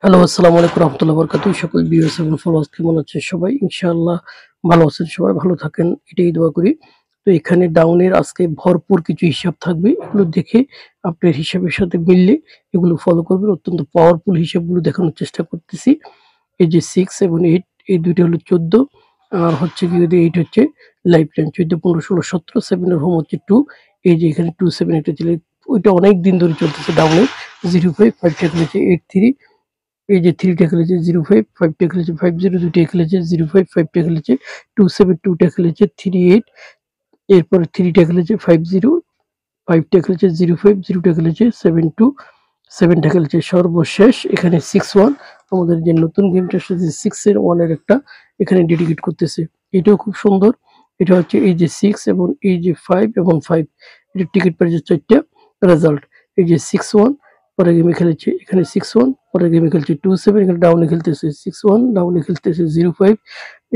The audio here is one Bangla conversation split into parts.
হ্যালো, আসসালামু আলাইকুম রাহমাতুল্লাহি ওয়া বারাকাতুহু। সকল ভিউয়ার্স এবং ফলোয়ার্স কেমন আছেন সবাই? ইনশাআল্লাহ ভালো আছেন সবাই, ভালো থাকেন এটাই দোয়া করি। তো এখানে ডাউনের আজকে ভরপুর কিছু হিসাব থাকবে। এগুলো দেখে আপনার হিসাবের সাথে মিললে এগুলো ফলো করবেন। অত্যন্ত পাওয়ারফুল হিসাবগুলো দেখানোর চেষ্টা করতেছি। এই যে 6 এবং 8 এই ২ টা হলো ১৪ আর হচ্ছে গিয়ে যে 8 হচ্ছে লাইফ লাইন ১৪, ১৫, ১৬, ১৭, 7 এর হোম হচ্ছে 2 এই যে এখানে 2, 7 এটা ছিল ওইটা অনেক দিন ধরে চলতেছে ডাউনে 05, 5 টা খেলেছে 83 এই যে 3 টা খেলেছে 05, 5 টা খেলেছে 50, 2 টা খেলেছে 05, 5 টা খেলেছে 27, 2 টা খেলেছে 38 এরপরে 3 টা খেলেছে 50, 5 টা খেলেছে 05, 0 টা খেলেছে 72, 7 টা খেলেছে সর্বশেষ এখানে 61 আমাদের যে নতুন গেমটা এসেছে 6 এর 1 এর একটা এখানে ডেডিকেট করতেছে। এটাও খুব সুন্দর। এটা হচ্ছে এই যে 6 এবং এই যে 5 এবং 5 এটার টিকেট প্রাইস 4 টা রেজাল্ট। এই যে 61 পরের গেমে খেলেছে এখানে 61 পরের গেমে খেলছে 27 এখানে ডাউনে খেলতেছে 61 ডাউনে খেলতেছে 05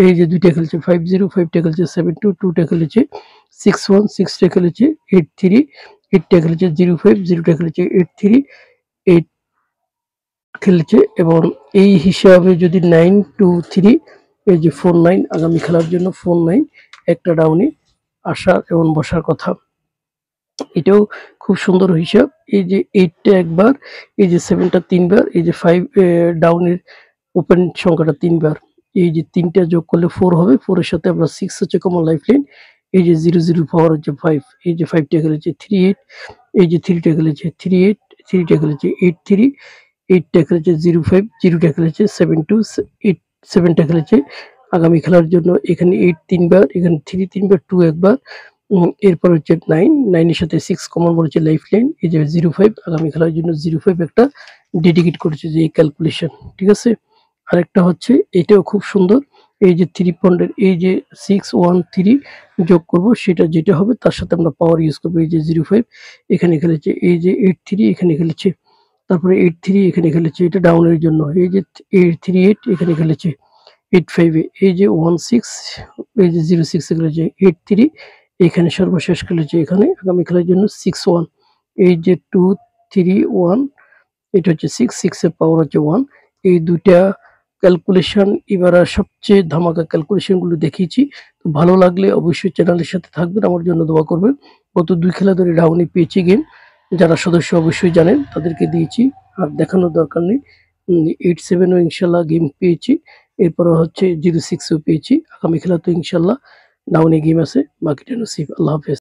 এই যে 2 টা খেলছে 50 5 টা খেলছে 72 2 টা খেলেছে 61 6 টা খেলেছে 83 8 টা খেলেছে 05 0 টা খেলেছে 83 8 খেলেছে এবং এই হিসাবে যদি 9 2 3 এই যে 49 আগামী খেলার জন্য 49 একটা ডাউনে আসার এবং বসার কথা। এটাও খুব সুন্দর হিসাব। এই যে 8 টা একবার, এই যে 7 টা ৩ বার, এই যে 5 ডাউনের ওপেন সংখ্যাটা ৩ বার। এই যে ৩ টা যোগ করলে 4 হবে। 4 এর সাথে আমরা 6 হচ্ছে কমন লাইফলাইন। এই যে 0 পাওয়ার হচ্ছে 5 এই যে 5 টা খেলেছে 38 এই যে 3 টা খেলেছে 38 3 টা খেলেছে 83 8 টা খেলেছে 05 0 টা খেলেছে 72 8 7 টা খেলেছে আগামী খেলার জন্য এখানে 8 ৩ বার, এখানে 3 ৩ বার, 2 একবার। এরপর হচ্ছে 9 9 এর সাথে 6 কমন বলেছে লাইফলাইন। এই যে 05 আগামী খেলার জন্য 05 একটা ডেডিকেট করেছে যে এই ক্যালকুলেশন। ঠিক আছে? আরেকটা হচ্ছে এটাও খুব সুন্দর। এই যে 3 পয়েন্টের এই যে 613 যোগ করব সেটা যেটা হবে তার সাথে আমরা পাওয়ার ইউজ করব। এই যে 05 এখানে খেলেছে, এই যে 83 এখানে খেলেছে। তারপরে 83 এখানে খেলেছে। এটা ডাউনের জন্য। এই যে 38 এখানে খেলেছে। 85 এ এই যে 16 এই যে 06 এ খেলেছে। 83 এখানে সর্বশেষ খেলেছে এখানে আগামী খেলার জন্য 61 এই যে 2 3 1 এটা হচ্ছে 6 6 এর পাওয়ার হচ্ছে 1 এই ২ টা ক্যালকুলেশন এবার সবচেয়ে ধামাকা ক্যালকুলেশন গুলো দেখিয়েছি। তো ভালো লাগলে অবশ্যই চ্যানেলের সাথে থাকবেন, আমার জন্য দোয়া করবেন। গত ২ খেলা ধরে ডাউনে পেয়েছি গেম। যারা সদস্য অবশ্যই জানেন তাদেরকে দিয়েছি। আর দেখানোর দরকার নেই। 87 ও ইনশাআল্লাহ গেম পেয়েছি। এরপরে হচ্ছে 06 ও পেয়েছি। আগামী খেলাতেও ইনশাআল্লাহ ডাউনে গেম আছে। বাকিটা নসিব। আল্লাহ হাফেজ।